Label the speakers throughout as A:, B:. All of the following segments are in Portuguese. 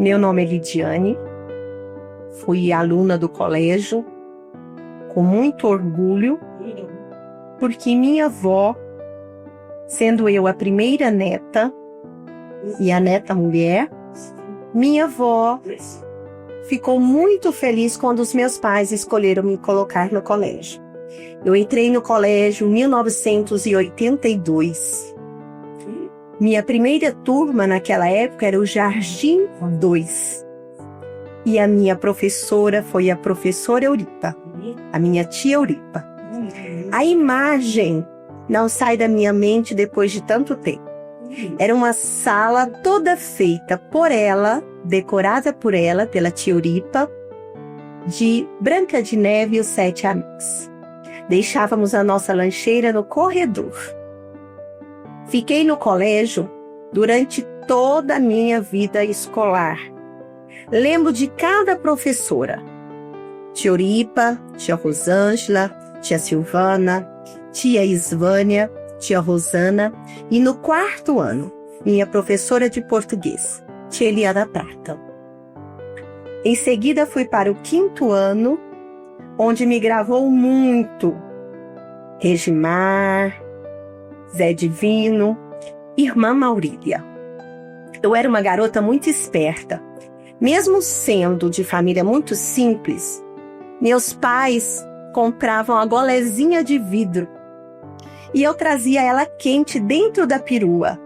A: Meu nome é Lidiane, fui aluna do colégio com muito orgulho, porque minha avó, sendo eu a primeira neta e a neta mulher, minha avó ficou muito feliz quando os meus pais escolheram me colocar no colégio. Eu entrei no colégio em 1982. Minha primeira turma naquela época era o Jardim 2. E a minha professora foi a professora Euripa, a minha tia Euripa. A imagem não sai da minha mente depois de tanto tempo. Era uma sala toda feita por ela, decorada por ela, pela tia Euripa, de Branca de Neve e os 7 Amigos. Deixávamos a nossa lancheira no corredor. Fiquei no colégio durante toda a minha vida escolar. Lembro de cada professora. Tia Euripa, tia Rosângela, tia Silvana, tia Isvânia, tia Rosana. E no 4º ano, minha professora de português, tia Eliana Prata. Em seguida fui para o 5º ano, onde me gravou muito Regimar, Zé Divino, irmã Maurília. Eu era uma garota muito esperta. Mesmo sendo de família muito simples, meus pais compravam a golezinha de vidro e eu trazia ela quente dentro da perua.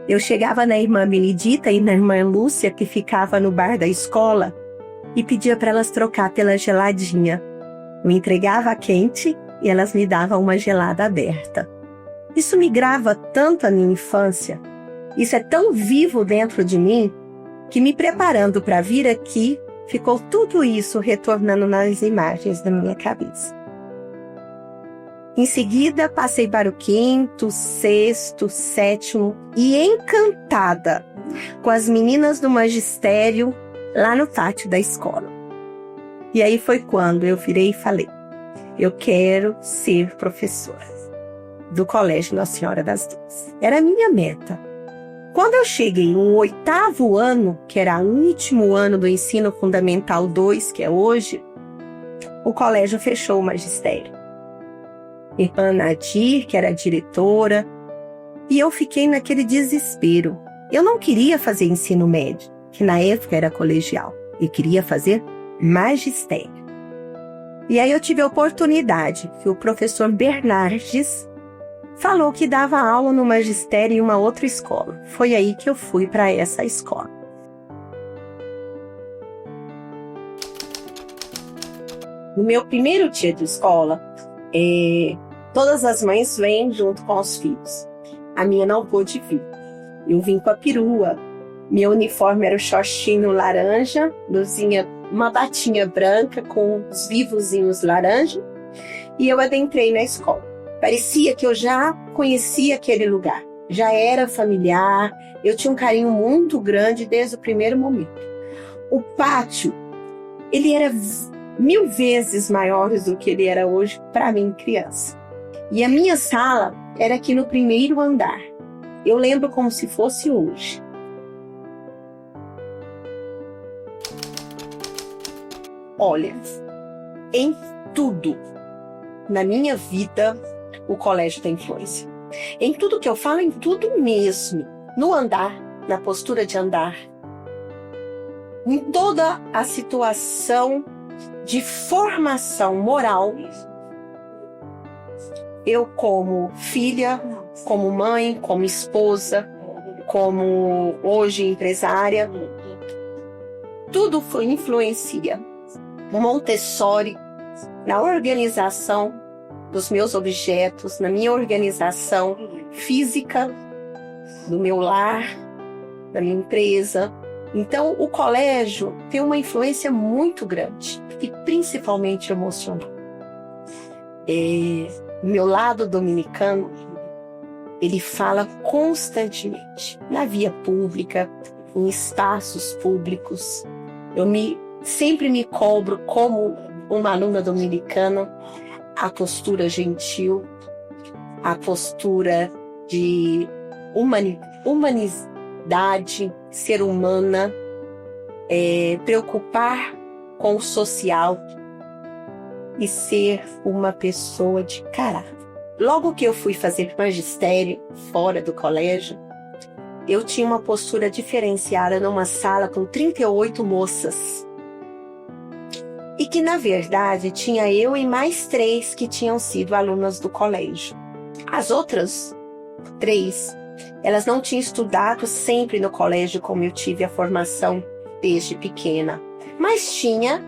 A: Eu chegava na irmã Benedita e na irmã Lúcia, que ficava no bar da escola, e pedia para elas trocar pela geladinha. Eu entregava a quente e elas me davam uma gelada aberta. Isso me grava tanto a minha infância, isso é tão vivo dentro de mim, que me preparando para vir aqui, ficou tudo isso retornando nas imagens da minha cabeça. Em seguida, passei para o 5º, 6º, 7º e encantada com as meninas do magistério lá no pátio da escola. E aí foi quando eu virei e falei, eu quero ser professora do Colégio Nossa Senhora das Dores. Era a minha meta. Quando eu cheguei no 8º ano, que era o último ano do ensino fundamental 2, que é hoje, o colégio fechou o magistério. Irmã Nadir, que era a diretora, e eu fiquei naquele desespero. Eu não queria fazer ensino médio, que na época era colegial. Eu queria fazer magistério. E aí eu tive a oportunidade que o professor Bernardes falou que dava aula no magistério em uma outra escola. Foi aí que eu fui para essa escola. No meu primeiro dia de escola, todas as mães vêm junto com os filhos. A minha não pôde vir. Eu vim com a perua. Meu uniforme era o shortinho laranja, blusinha, uma batinha branca com os vivozinhos laranja. E eu adentrei na escola. Parecia que eu já conhecia aquele lugar. Já era familiar. Eu tinha um carinho muito grande desde o primeiro momento. O pátio, ele era 1000 vezes maior do que ele era hoje para mim, criança. E a minha sala era aqui no 1º andar. Eu lembro como se fosse hoje. Olha, em tudo na minha vida, o colégio tem influência. Em tudo que eu falo, em tudo mesmo. No andar, na postura de andar. Em toda a situação de formação moral. Eu, como filha, como mãe, como esposa, como hoje empresária, tudo influencia. Montessori, na organização dos meus objetos, na minha organização física, do meu lar, da minha empresa. Então, o colégio tem uma influência muito grande e principalmente emocional. Meu lado dominicano, ele fala constantemente na via pública, em espaços públicos. Eu sempre me cobro como uma aluna dominicana, a postura gentil, a postura de humanidade, ser humana, preocupar com o social e ser uma pessoa de caráter. Logo que eu fui fazer magistério fora do colégio, eu tinha uma postura diferenciada numa sala com 38 moças. E que, na verdade, tinha eu e mais 3 que tinham sido alunas do colégio. As outras 3, elas não tinham estudado sempre no colégio como eu tive a formação desde pequena, mas tinha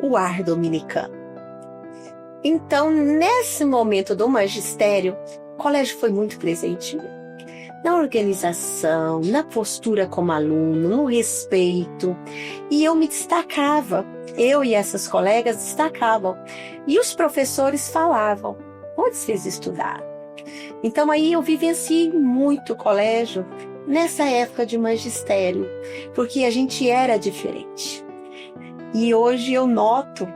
A: o ar dominicano. Então, nesse momento do magistério, o colégio foi muito presente na organização, na postura como aluno, no respeito. E eu me destacava, eu e essas colegas destacavam. E os professores falavam, onde vocês estudaram? Então aí eu vivenciei muito o colégio nessa época de magistério, porque a gente era diferente. E hoje eu noto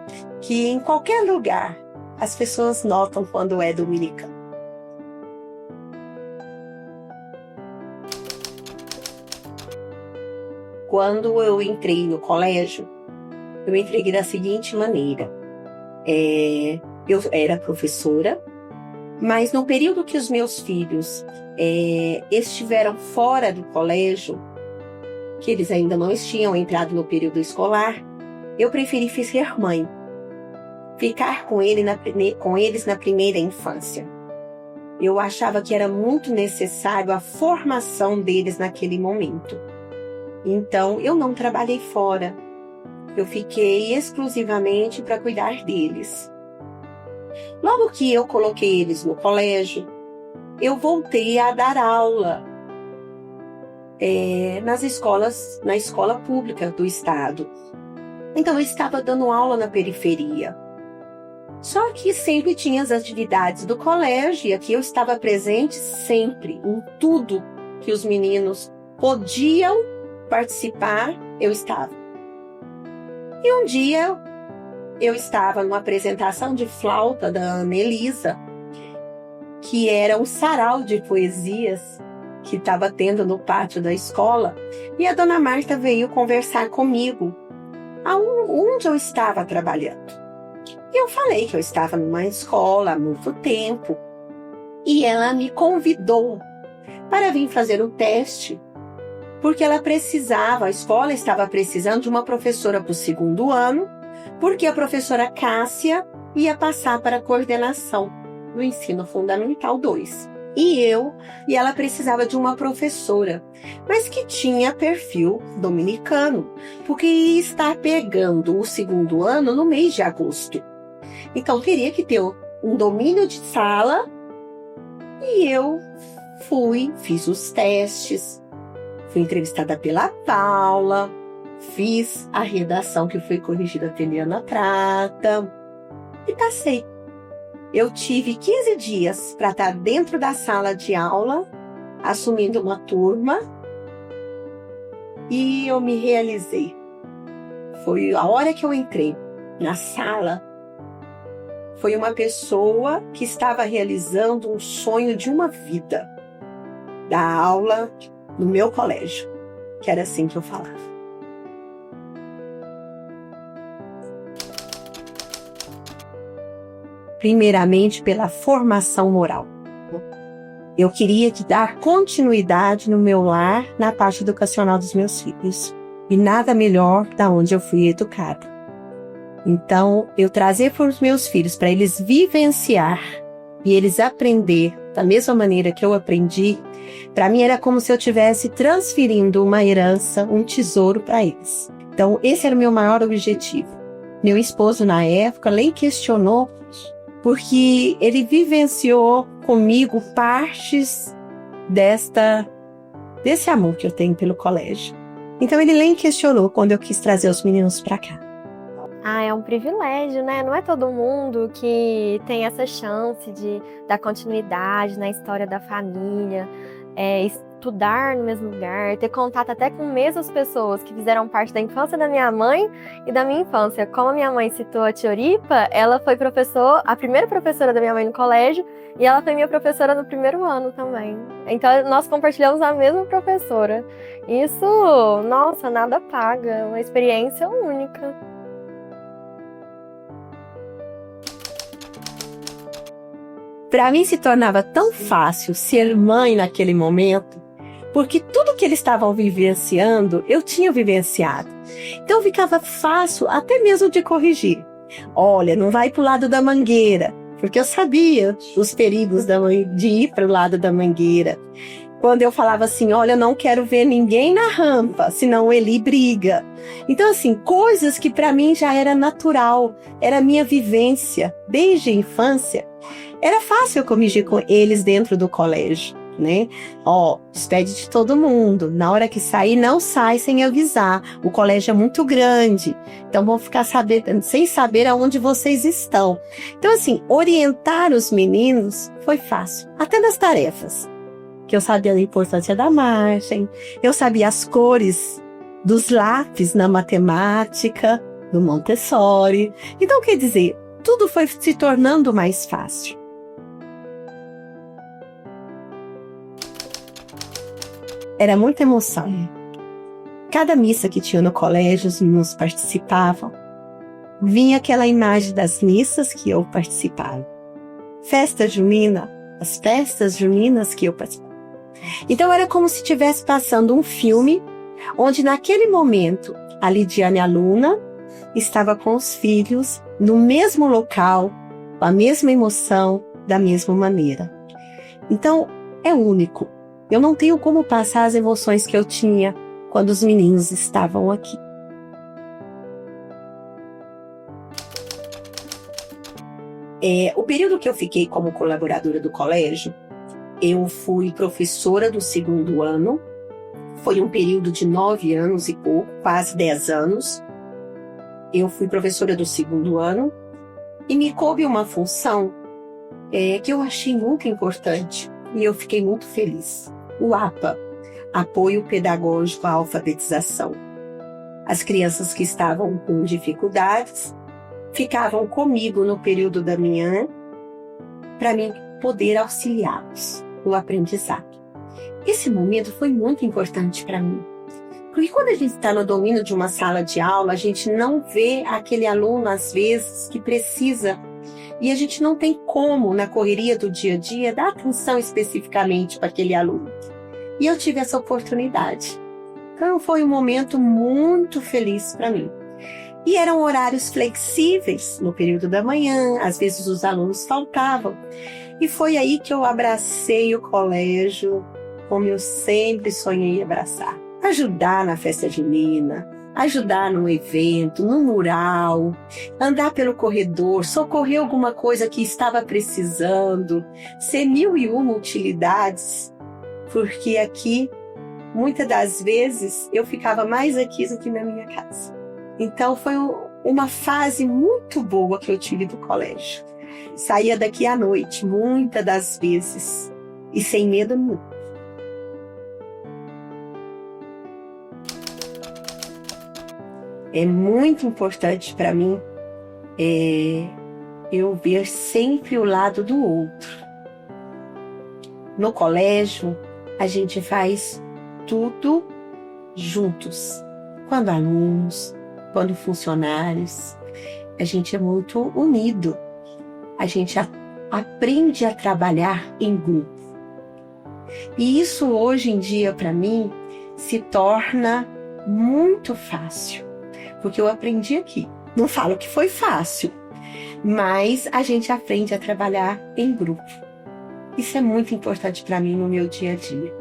A: que em qualquer lugar as pessoas notam quando é dominicano. Quando eu entrei no colégio, eu entrei da seguinte maneira. Eu era professora, mas no período que os meus filhos estiveram fora do colégio, que eles ainda não tinham entrado no período escolar, eu preferi ser mãe. Ficar com eles na primeira infância. Eu achava que era muito necessário a formação deles naquele momento. Então, eu não trabalhei fora. Eu fiquei exclusivamente para cuidar deles. Logo que eu coloquei eles no colégio, eu voltei a dar aula na escola pública do estado. Então, eu estava dando aula na periferia. Só que sempre tinha as atividades do colégio, e aqui eu estava presente sempre, em tudo que os meninos podiam participar, eu estava. E um dia eu estava numa apresentação de flauta da Ana Elisa, que era um sarau de poesias que estava tendo no pátio da escola, e a dona Marta veio conversar comigo onde eu estava trabalhando. E eu falei que eu estava numa escola há muito tempo, e ela me convidou para vir fazer um teste, porque ela precisava, a escola estava precisando de uma professora para o 2º ano, porque a professora Cássia ia passar para a coordenação do ensino fundamental 2. E ela precisava de uma professora, mas que tinha perfil dominicano, porque ia estar pegando o 2º ano no mês de agosto. Então teria que ter um domínio de sala, e eu fiz os testes, fui entrevistada pela Paula, fiz a redação que foi corrigida pela Eliana Prata e passei. Eu tive 15 dias para estar dentro da sala de aula, assumindo uma turma, e eu me realizei. Foi a hora que eu entrei na sala, foi uma pessoa que estava realizando um sonho de uma vida, dar aula no meu colégio, que era assim que eu falava. Primeiramente, pela formação moral. Eu queria dar continuidade no meu lar, na parte educacional dos meus filhos. E nada melhor da onde eu fui educada. Então, eu trazer para os meus filhos, para eles vivenciar e eles aprender da mesma maneira que eu aprendi, para mim era como se eu estivesse transferindo uma herança, um tesouro para eles. Então, esse era o meu maior objetivo. Meu esposo, na época, nem questionou, porque ele vivenciou comigo partes desse amor que eu tenho pelo colégio. Então ele nem questionou quando eu quis trazer os meninos para cá.
B: É um privilégio, né? Não é todo mundo que tem essa chance de dar continuidade na história da família, estudar no mesmo lugar, ter contato até com mesmas pessoas que fizeram parte da infância da minha mãe e da minha infância. Como a minha mãe citou a tia Oripa, ela foi a primeira professora da minha mãe no colégio, e ela foi minha professora no primeiro ano também. Então nós compartilhamos a mesma professora. Isso, nossa, nada paga, uma experiência única.
A: Para mim se tornava tão fácil ser mãe naquele momento, porque tudo que eles estavam vivenciando, eu tinha vivenciado. Então ficava fácil até mesmo de corrigir. Olha, não vai para o lado da mangueira, porque eu sabia os perigos de ir para o lado da mangueira. Quando eu falava assim, olha, eu não quero ver ninguém na rampa, senão ele briga. Então, assim, coisas que para mim já era natural, era minha vivência desde a infância. Era fácil eu corrigir com eles dentro do colégio, né? Despede de todo mundo. Na hora que sair, não sai sem avisar. O colégio é muito grande, então vão ficar sem saber aonde vocês estão. Então, assim, orientar os meninos foi fácil, até nas tarefas. Que eu sabia a importância da margem, eu sabia as cores dos lápis na matemática, do Montessori. Então, quer dizer, tudo foi se tornando mais fácil. Era muita emoção. Cada missa que tinha no colégio, os meninos participavam. Vinha aquela imagem das missas que eu participava. Festa junina, as festas juninas que eu participava. Então era como se estivesse passando um filme, onde naquele momento a Lidiane aluna estava com os filhos no mesmo local, com a mesma emoção, da mesma maneira. Então é único. Eu não tenho como passar as emoções que eu tinha quando os meninos estavam aqui. O período que eu fiquei como colaboradora do colégio, eu fui professora do segundo ano. Foi um período de 9 anos e pouco, quase 10 anos. Eu fui professora do segundo ano e me coube uma função que eu achei muito importante e eu fiquei muito feliz. O APA, Apoio Pedagógico à Alfabetização. As crianças que estavam com dificuldades ficavam comigo no período da manhã para mim poder auxiliá-los no aprendizado. Esse momento foi muito importante para mim, porque quando a gente está no domínio de uma sala de aula, a gente não vê aquele aluno, às vezes, que precisa, e a gente não tem como, na correria do dia a dia, dar atenção especificamente para aquele aluno. E eu tive essa oportunidade. Então foi um momento muito feliz para mim. E eram horários flexíveis no período da manhã, às vezes os alunos faltavam. E foi aí que eu abracei o colégio, como eu sempre sonhei abraçar. Ajudar na festa junina, ajudar no evento, no mural, andar pelo corredor, socorrer alguma coisa que estava precisando, ser 1001 utilidades, porque aqui, muitas das vezes, eu ficava mais aqui do que na minha casa. Então foi uma fase muito boa que eu tive do colégio. Saía daqui à noite, muitas das vezes, e sem medo nenhum. É muito importante para mim eu ver sempre o lado do outro. No colégio, a gente faz tudo juntos. Quando alunos, quando funcionários, a gente é muito unido. A gente aprende a trabalhar em grupo. E isso hoje em dia, para mim, se torna muito fácil. Porque eu aprendi aqui. Não falo que foi fácil, mas a gente aprende a trabalhar em grupo. Isso é muito importante para mim no meu dia a dia.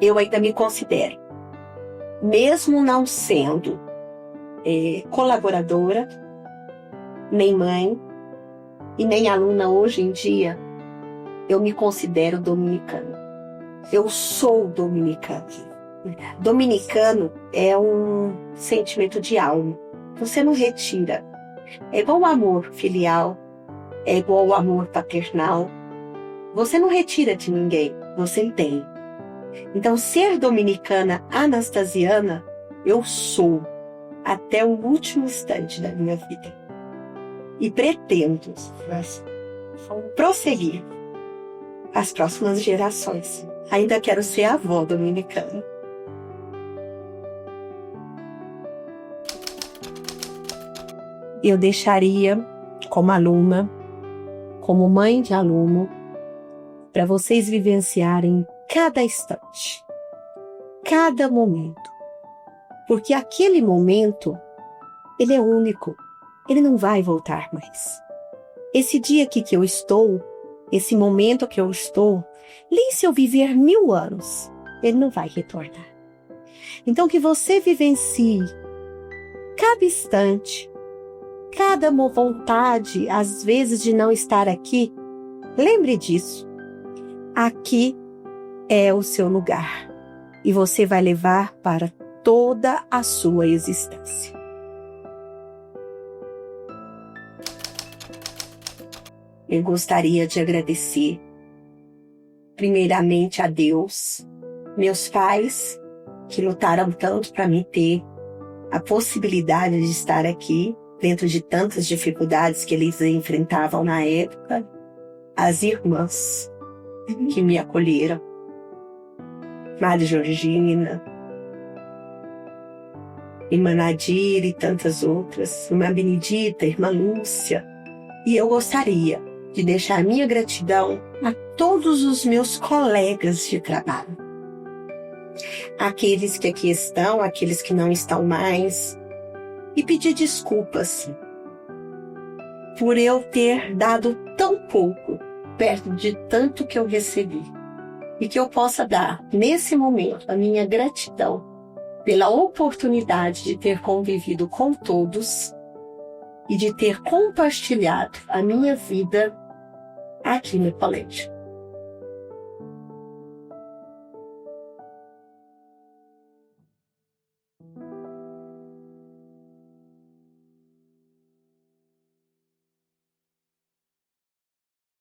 A: Eu ainda me considero, mesmo não sendo colaboradora, nem mãe e nem aluna hoje em dia, eu me considero dominicana. Eu sou dominicana. Dominicano é um sentimento de alma. Você não retira. É igual o amor filial, é igual ao amor paternal. Você não retira de ninguém, você tem. Então, ser dominicana anastasiana, eu sou até o último instante da minha vida. E pretendo prosseguir as próximas gerações. Ainda quero ser avó dominicana. Eu deixaria, como aluna, como mãe de aluno, para vocês vivenciarem cada instante, cada momento. Porque aquele momento, ele é único, ele não vai voltar mais. Esse dia aqui que eu estou, esse momento que eu estou, nem se eu viver 1000 anos, ele não vai retornar. Então que você vivencie cada instante, cada vontade, às vezes, de não estar aqui, lembre disso. Aqui é o seu lugar e você vai levar para toda a sua existência. Eu gostaria de agradecer, primeiramente, a Deus, meus pais, que lutaram tanto para me ter a possibilidade de estar aqui, dentro de tantas dificuldades que eles enfrentavam na época, as irmãs que me acolheram, Madre Georgina, Irmã Nadir e tantas outras, Irmã Benedita, Irmã Lúcia. E eu gostaria de deixar minha gratidão a todos os meus colegas de trabalho. Aqueles que aqui estão, aqueles que não estão mais. E pedir desculpas por eu ter dado tão pouco perto de tanto que eu recebi. E que eu possa dar, nesse momento, a minha gratidão pela oportunidade de ter convivido com todos e de ter compartilhado a minha vida aqui no colégio.